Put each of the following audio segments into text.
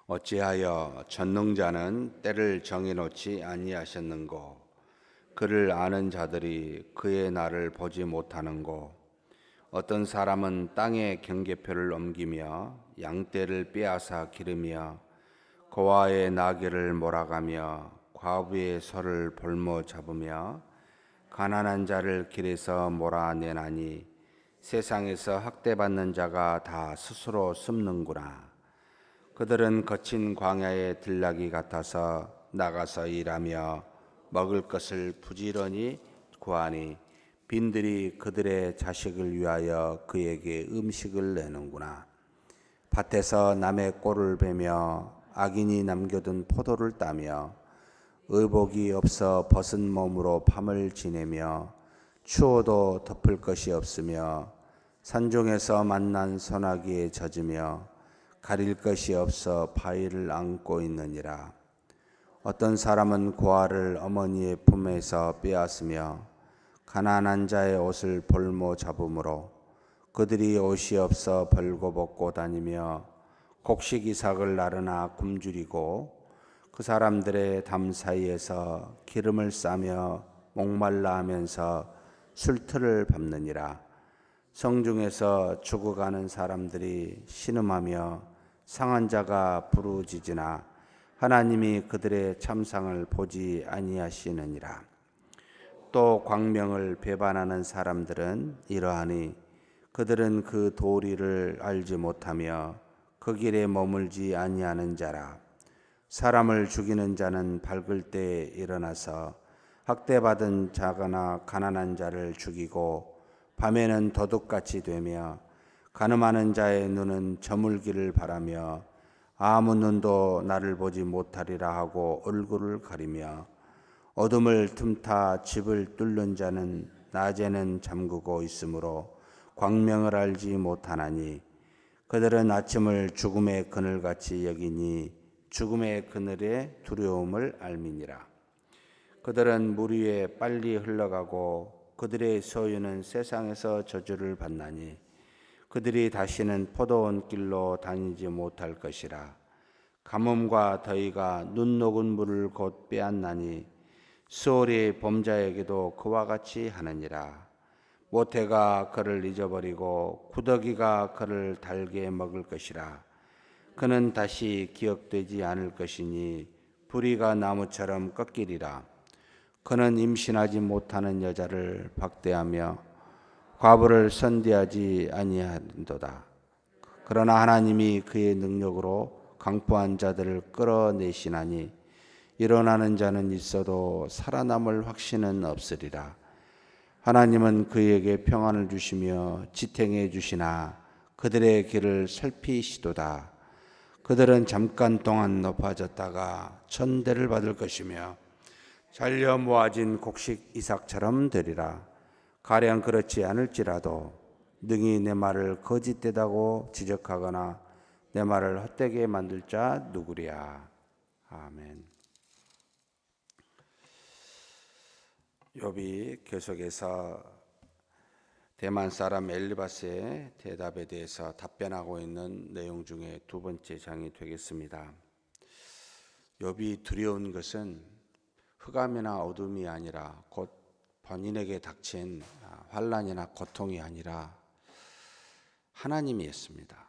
어찌하여 전능자는 때를 정해놓지 아니하셨는고 그를 아는 자들이 그의 날을 보지 못하는고 어떤 사람은 땅에 경계표를 옮기며 양떼를 빼앗아 기르며 고아의 나귀를 몰아가며 과부의 소를 볼모 잡으며 가난한 자를 길에서 몰아내나니 세상에서 학대받는 자가 다 스스로 숨는구나. 그들은 거친 광야의 들나귀 같아서 나가서 일하며 먹을 것을 부지런히 구하니 빈들이 그들의 자식을 위하여 그에게 음식을 내는구나. 밭에서 남의 꼴을 베며 악인이 남겨둔 포도를 따며 의복이 없어 벗은 몸으로 밤을 지내며 추워도 덮을 것이 없으며 산중에서 만난 소나기에 젖으며 가릴 것이 없어 바위를 안고 있느니라. 어떤 사람은 고아를 어머니의 품에서 빼앗으며 가난한 자의 옷을 볼모 잡음으로 그들이 옷이 없어 벌거벗고 다니며 곡식 이삭을 나르나 굶주리고 그 사람들의 담 사이에서 기름을 싸며 목말라 하면서 술틀을 밟느니라. 성중에서 죽어가는 사람들이 신음하며 상한 자가 부르짖으나 하나님이 그들의 참상을 보지 아니하시느니라. 또 광명을 배반하는 사람들은 이러하니 그들은 그 도리를 알지 못하며 그 길에 머물지 아니하는 자라. 사람을 죽이는 자는 밝을 때에 일어나서 학대받은 자거나 가난한 자를 죽이고 밤에는 도둑같이 되며 간음하는 자의 눈은 저물기를 바라며 아무 눈도 나를 보지 못하리라 하고 얼굴을 가리며 어둠을 틈타 집을 뚫는 자는 낮에는 잠그고 있으므로 광명을 알지 못하나니 그들은 아침을 죽음의 그늘같이 여기니 죽음의 그늘의 두려움을 알미니라. 그들은 물 위에 빨리 흘러가고 그들의 소유는 세상에서 저주를 받나니 그들이 다시는 포도원 길로 다니지 못할 것이라. 가뭄과 더위가 눈 녹은 물을 곧 빼앗나니 수월이 범자에게도 그와 같이 하느니라. 모태가 그를 잊어버리고 구더기가 그를 달게 먹을 것이라. 그는 다시 기억되지 않을 것이니 부리가 나무처럼 꺾이리라. 그는 임신하지 못하는 여자를 박대하며 과부를 선대하지 아니한도다. 그러나 하나님이 그의 능력으로 강포한 자들을 끌어내시나니 일어나는 자는 있어도 살아남을 확신은 없으리라. 하나님은 그에게 평안을 주시며 지탱해 주시나 그들의 길을 살피시도다. 그들은 잠깐 동안 높아졌다가 천대를 받을 것이며 잘려 모아진 곡식 이삭처럼 되리라. 가령 그렇지 않을지라도 능히 내 말을 거짓되다고 지적하거나 내 말을 헛되게 만들 자 누구랴. 아멘. 욥이 계속해서 대만 사람 엘리바스의 대답에 대해서 답변하고 있는 내용 중에 두 번째 장이 되겠습니다. 욥이 두려운 것은 흑암이나 어둠이 아니라 곧 본인에게 닥친 환난이나 고통이 아니라 하나님이었습니다.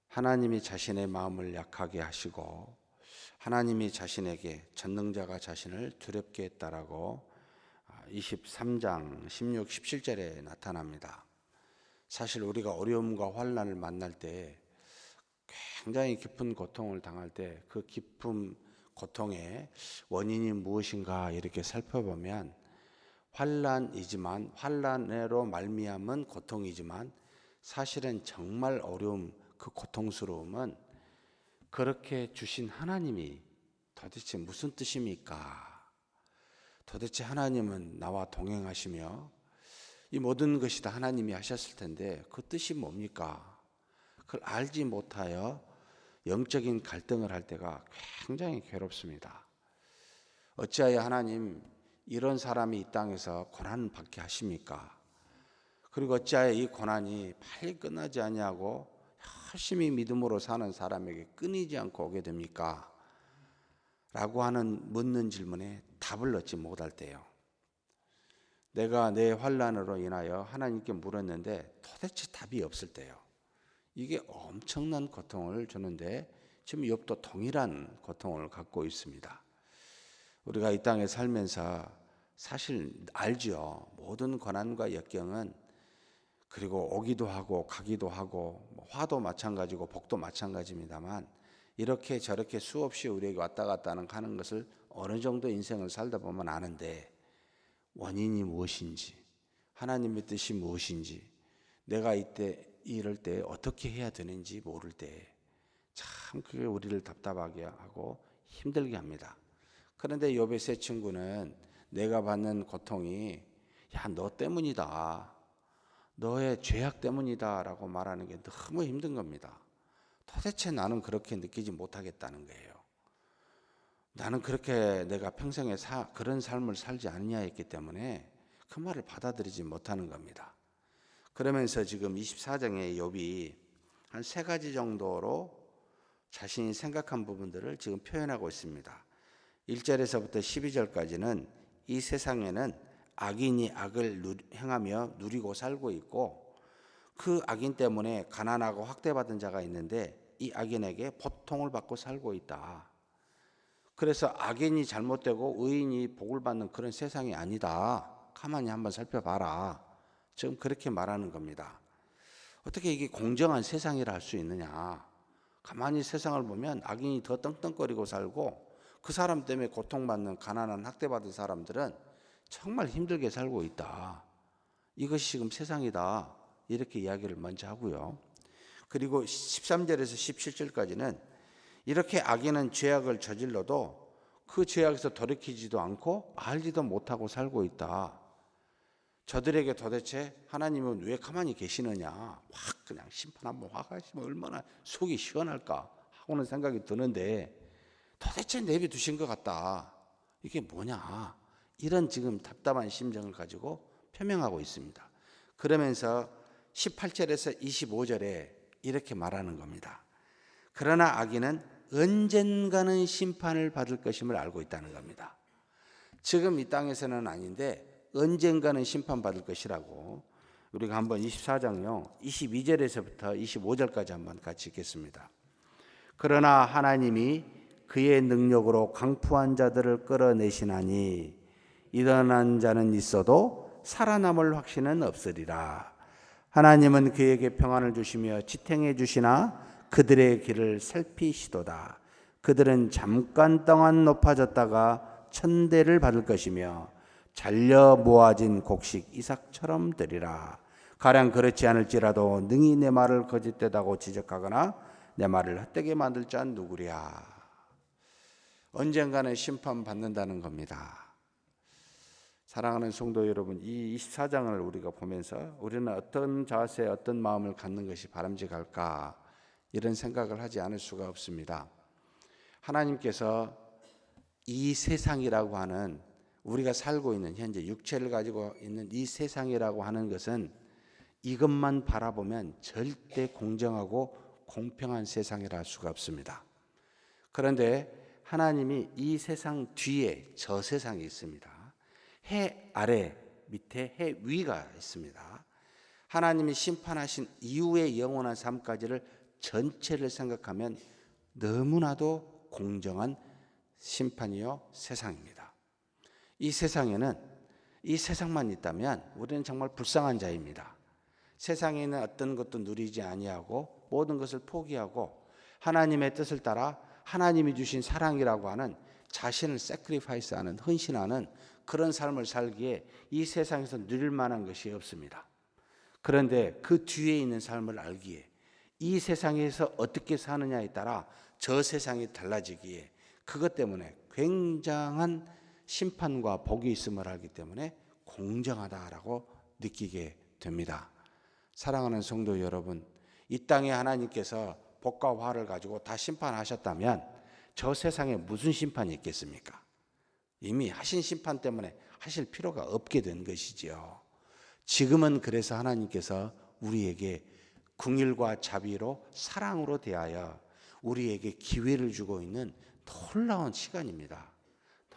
하나님이 자신의 마음을 약하게 하시고 하나님이 자신에게 전능자가 자신을 두렵게 했다라고 23장 16, 17절에 나타납니다. 사실 우리가 어려움과 환난을 만날 때 굉장히 깊은 고통을 당할 때 그 깊은 고통의 원인이 무엇인가 이렇게 살펴보면 환난이지만 환난으로 말미암은 고통이지만 사실은 정말 어려움 그 고통스러움은 그렇게 주신 하나님이 도대체 무슨 뜻입니까? 도대체 하나님은 나와 동행하시며 이 모든 것이 다 하나님이 하셨을 텐데 그 뜻이 뭡니까? 그걸 알지 못하여 영적인 갈등을 할 때가 굉장히 괴롭습니다. 어찌하여 하나님 이런 사람이 이 땅에서 고난을 받게 하십니까? 그리고 어찌하여 이 고난이 빨리 끝나지 아니하고 열심히 믿음으로 사는 사람에게 끊이지 않고 오게 됩니까? 라고 하는 묻는 질문에 답을 얻지 못할 때요. 내가 내 환난으로 인하여 하나님께 물었는데 도대체 답이 없을 때요. 이게 엄청난 고통을 주는데 지금 욥도 동일한 고통을 갖고 있습니다. 우리가 이 땅에 살면서 사실 알죠. 모든 고난과 역경은 그리고 오기도 하고 가기도 하고 화도 마찬가지고 복도 마찬가지입니다만 이렇게 저렇게 수없이 우리에게 왔다 갔다 하는 것을 어느 정도 인생을 살다 보면 아는데 원인이 무엇인지 하나님의 뜻이 무엇인지 내가 이럴 때 어떻게 해야 되는지 모를 때 참 그게 우리를 답답하게 하고 힘들게 합니다. 그런데 욥의 세 친구는 내가 받는 고통이 야, 너 때문이다. 너의 죄악 때문이다 라고 말하는 게 너무 힘든 겁니다. 도대체 나는 그렇게 느끼지 못하겠다는 거예요. 나는 그렇게 내가 평생에 그런 삶을 살지 않느냐 했기 때문에 그 말을 받아들이지 못하는 겁니다. 그러면서 지금 24장의 욥이 한 3가지 정도로 자신이 생각한 부분들을 지금 표현하고 있습니다. 1절에서부터 12절까지는 이 세상에는 악인이 악을 행하며 누리고 살고 있고 그 악인 때문에 가난하고 학대받은 자가 있는데 이 악인에게 보통을 받고 살고 있다. 그래서 악인이 잘못되고 의인이 복을 받는 그런 세상이 아니다. 가만히 한번 살펴봐라. 지금 그렇게 말하는 겁니다. 어떻게 이게 공정한 세상이라 할 수 있느냐. 가만히 세상을 보면 악인이 더 떵떵거리고 살고 그 사람 때문에 고통받는 가난한 학대받은 사람들은 정말 힘들게 살고 있다. 이것이 지금 세상이다. 이렇게 이야기를 먼저 하고요. 그리고 13절에서 17절까지는 이렇게 악인은 죄악을 저질러도 그 죄악에서 돌이키지도 않고 알지도 못하고 살고 있다. 저들에게 도대체 하나님은 왜 가만히 계시느냐. 확 그냥 심판 한번 확 하시면 얼마나 속이 시원할까 하고는 생각이 드는데 도대체 내비두신 것 같다. 이게 뭐냐. 이런 지금 답답한 심정을 가지고 표명하고 있습니다. 그러면서 18절에서 25절에 이렇게 말하는 겁니다. 그러나 악인은 언젠가는 심판을 받을 것임을 알고 있다는 겁니다. 지금 이 땅에서는 아닌데 언젠가는 심판받을 것이라고. 우리가 한번 24장요 22절에서부터 25절까지 한번 같이 읽겠습니다. 그러나 하나님이 그의 능력으로 강포한 자들을 끌어내시나니 일어난 자는 있어도 살아남을 확신은 없으리라. 하나님은 그에게 평안을 주시며 지탱해 주시나 그들의 길을 살피시도다. 그들은 잠깐 동안 높아졌다가 천대를 받을 것이며 잘려 모아진 곡식 이삭처럼 되리라. 가량 그렇지 않을지라도 능히 내 말을 거짓되다고 지적하거나 내 말을 헛되게 만들 자 누구랴. 언젠가는 심판받는다는 겁니다. 사랑하는 성도 여러분, 이 24장을 우리가 보면서 우리는 어떤 자세, 어떤 마음을 갖는 것이 바람직할까 이런 생각을 하지 않을 수가 없습니다. 하나님께서 이 세상이라고 하는 우리가 살고 있는 현재 육체를 가지고 있는 이 세상이라고 하는 것은 이것만 바라보면 절대 공정하고 공평한 세상이라 할 수가 없습니다. 그런데 하나님이 이 세상 뒤에 저 세상이 있습니다. 해 아래 밑에 해 위가 있습니다. 하나님이 심판하신 이후의 영원한 삶까지를 전체를 생각하면 너무나도 공정한 심판이요 세상입니다. 이 세상에는 이 세상만 있다면 우리는 정말 불쌍한 자입니다. 세상에 있는 어떤 것도 누리지 아니하고 모든 것을 포기하고 하나님의 뜻을 따라 하나님이 주신 사랑이라고 하는 자신을 세크리파이스하는 헌신하는 그런 삶을 살기에 이 세상에서 누릴 만한 것이 없습니다. 그런데 그 뒤에 있는 삶을 알기에 이 세상에서 어떻게 사느냐에 따라 저 세상이 달라지기에 그것 때문에 굉장한 심판과 복이 있음을 알기 때문에 공정하다라고 느끼게 됩니다. 사랑하는 성도 여러분, 이 땅에 하나님께서 복과 화를 가지고 다 심판하셨다면 저 세상에 무슨 심판이 있겠습니까? 이미 하신 심판 때문에 하실 필요가 없게 된 것이지요. 지금은 그래서 하나님께서 우리에게 긍휼과 자비로 사랑으로 대하여 우리에게 기회를 주고 있는 놀라운 시간입니다.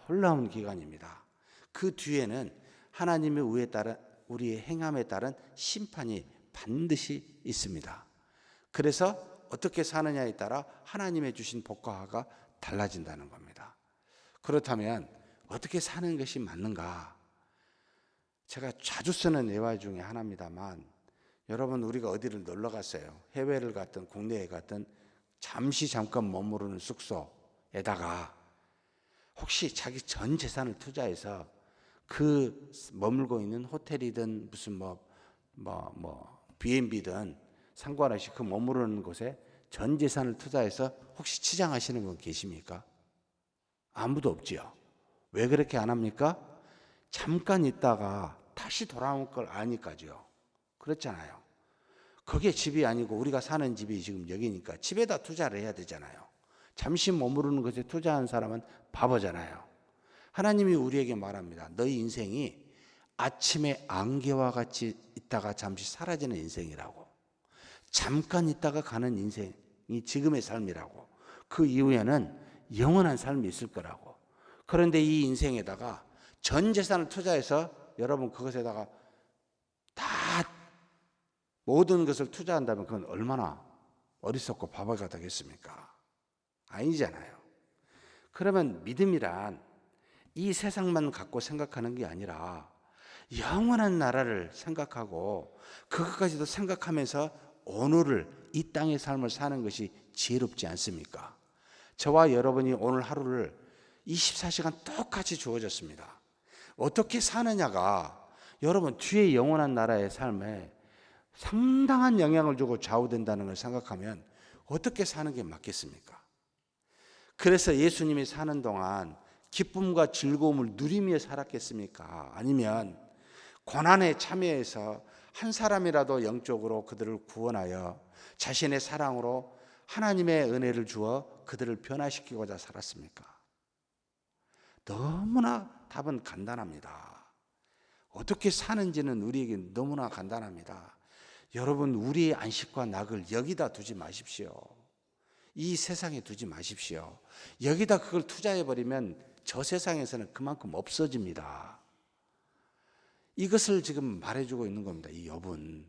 놀라운 기간입니다. 그 뒤에는 하나님의 의에 따른 우리의 행함에 따른 심판이 반드시 있습니다. 그래서 어떻게 사느냐에 따라 하나님의 주신 복과 화가 달라진다는 겁니다. 그렇다면 어떻게 사는 것이 맞는가? 제가 자주 쓰는 예화 중에 하나입니다만, 여러분, 우리가 어디를 놀러 갔어요. 해외를 갔든 국내에 갔든 잠깐 머무르는 숙소에다가 혹시 자기 전 재산을 투자해서 그 머물고 있는 호텔이든 무슨 B&B든 상관없이 그 머무르는 곳에 전 재산을 투자해서 혹시 치장하시는 분 계십니까? 아무도 없지요. 왜 그렇게 안 합니까? 잠깐 있다가 다시 돌아올 걸 아니까지요. 그렇잖아요. 그게 집이 아니고 우리가 사는 집이 지금 여기니까 집에다 투자를 해야 되잖아요. 잠시 머무르는 것에 투자한 사람은 바보잖아요. 하나님이 우리에게 말합니다. 너희 인생이 아침에 안개와 같이 있다가 잠시 사라지는 인생이라고. 잠깐 있다가 가는 인생이 지금의 삶이라고. 그 이후에는 영원한 삶이 있을 거라고. 그런데 이 인생에다가 전 재산을 투자해서 여러분 그것에다가 다 모든 것을 투자한다면 그건 얼마나 어리석고 바보가 되겠습니까? 아니잖아요. 그러면 믿음이란 이 세상만 갖고 생각하는 게 아니라 영원한 나라를 생각하고 그것까지도 생각하면서 오늘을, 이 땅의 삶을 사는 것이 지혜롭지 않습니까? 저와 여러분이 오늘 하루를 24시간 똑같이 주어졌습니다. 어떻게 사느냐가 여러분 뒤에 영원한 나라의 삶에 상당한 영향을 주고 좌우된다는 걸 생각하면 어떻게 사는 게 맞겠습니까? 그래서 예수님이 사는 동안 기쁨과 즐거움을 누리며 살았겠습니까? 아니면 고난에 참여해서 한 사람이라도 영적으로 그들을 구원하여 자신의 사랑으로 하나님의 은혜를 주어 그들을 변화시키고자 살았습니까? 너무나 답은 간단합니다. 어떻게 사는지는 우리에게 너무나 간단합니다. 여러분, 우리의 안식과 낙을 여기다 두지 마십시오. 이 세상에 두지 마십시오. 여기다 그걸 투자해버리면 저 세상에서는 그만큼 없어집니다. 이것을 지금 말해주고 있는 겁니다. 이 욥은.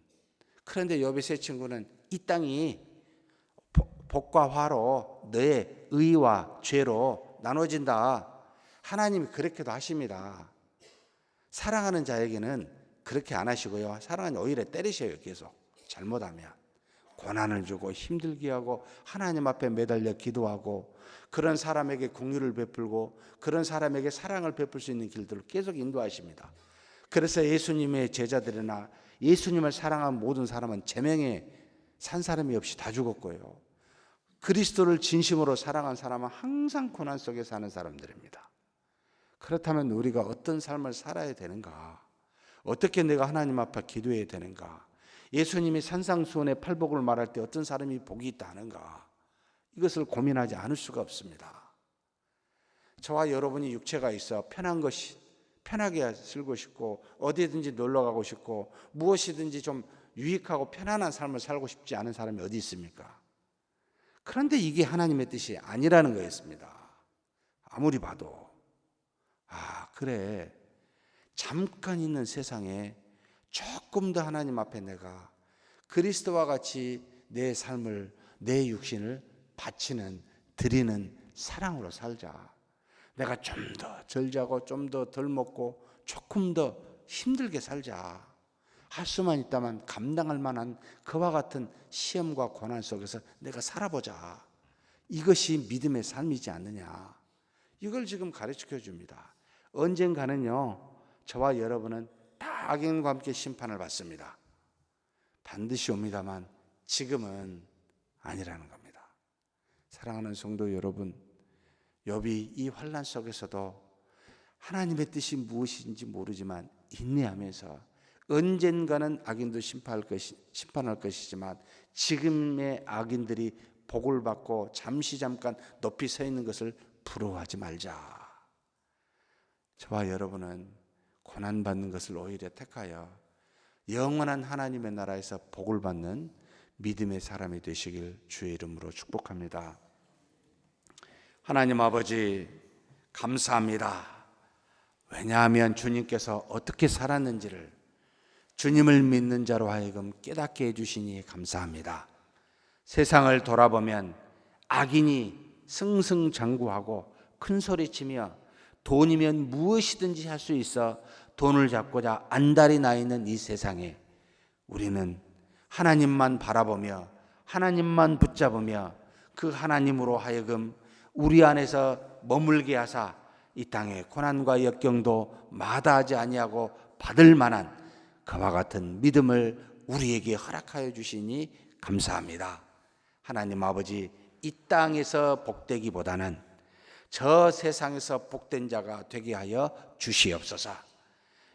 그런데 욥의 세 친구는 이 땅이 복과 화로 너의 의와 죄로 나눠진다. 하나님이 그렇게도 하십니다. 사랑하는 자에게는 그렇게 안 하시고요. 사랑하는 오히려 때리셔요. 계속 잘못하면. 고난을 주고 힘들게 하고 하나님 앞에 매달려 기도하고 그런 사람에게 긍휼을 베풀고 그런 사람에게 사랑을 베풀 수 있는 길들을 계속 인도하십니다. 그래서 예수님의 제자들이나 예수님을 사랑한 모든 사람은 제명에 산 사람이 없이 다 죽었고요. 그리스도를 진심으로 사랑한 사람은 항상 고난 속에 사는 사람들입니다. 그렇다면 우리가 어떤 삶을 살아야 되는가? 어떻게 내가 하나님 앞에 기도해야 되는가? 예수님이 산상수훈의 팔복을 말할 때 어떤 사람이 복이 있다 하는가? 이것을 고민하지 않을 수가 없습니다. 저와 여러분이 육체가 있어 편하게 살고 싶고 어디든지 놀러 가고 싶고 무엇이든지 좀 유익하고 편안한 삶을 살고 싶지 않은 사람이 어디 있습니까? 그런데 이게 하나님의 뜻이 아니라는 거였습니다. 아무리 봐도 그래, 잠깐 있는 세상에 조금 더 하나님 앞에 내가 그리스도와 같이 내 삶을, 내 육신을 바치는, 드리는 사랑으로 살자. 내가 좀 더 덜 자고 좀 더 덜 먹고 조금 더 힘들게 살자. 할 수만 있다면 감당할 만한 그와 같은 시험과 고난 속에서 내가 살아보자. 이것이 믿음의 삶이지 않느냐. 이걸 지금 가르쳐 줍니다. 언젠가는요, 저와 여러분은 다 악인과 함께 심판을 받습니다. 반드시 옵니다만 지금은 아니라는 겁니다. 사랑하는 성도 여러분, 욥이 이 환난 속에서도 하나님의 뜻이 무엇인지 모르지만 인내하면서 언젠가는 악인도 심판할 것이지만 지금의 악인들이 복을 받고 잠깐 높이 서 있는 것을 부러워하지 말자. 저와 여러분은 고난받는 것을 오히려 택하여 영원한 하나님의 나라에서 복을 받는 믿음의 사람이 되시길 주의 이름으로 축복합니다. 하나님 아버지, 감사합니다. 왜냐하면 주님께서 어떻게 살았는지를 주님을 믿는 자로 하여금 깨닫게 해주시니 감사합니다. 세상을 돌아보면 악인이 승승장구하고 큰 소리치며 돈이면 무엇이든지 할 수 있어 돈을 잡고자 안달이 나 있는 이 세상에 우리는 하나님만 바라보며 하나님만 붙잡으며 그 하나님으로 하여금 우리 안에서 머물게 하사 이 땅의 고난과 역경도 마다하지 아니하고 받을 만한 그와 같은 믿음을 우리에게 허락하여 주시니 감사합니다. 하나님 아버지, 이 땅에서 복되기보다는 저 세상에서 복된 자가 되게 하여 주시옵소서.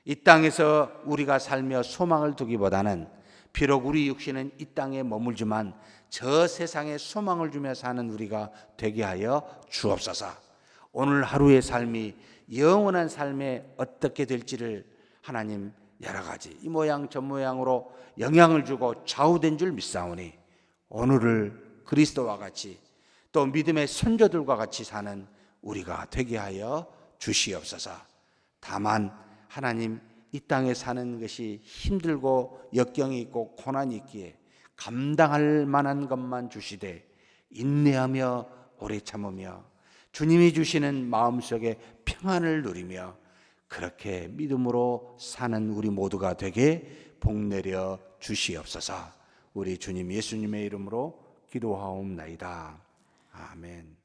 이 땅에서 우리가 살며 소망을 두기보다는 비록 우리 육신은 이 땅에 머물지만 저 세상에 소망을 주며 사는 우리가 되게 하여 주옵소서. 오늘 하루의 삶이 영원한 삶에 어떻게 될지를 하나님 여러 가지 이 모양 저 모양으로 영향을 주고 좌우된 줄 믿사오니 오늘을 그리스도와 같이 또 믿음의 선조들과 같이 사는 우리가 되게 하여 주시옵소서. 다만 하나님, 이 땅에 사는 것이 힘들고 역경이 있고 고난이 있기에 감당할 만한 것만 주시되 인내하며 오래 참으며 주님이 주시는 마음속에 평안을 누리며 그렇게 믿음으로 사는 우리 모두가 되게 복내려 주시옵소서. 우리 주님 예수님의 이름으로 기도하옵나이다. 아멘.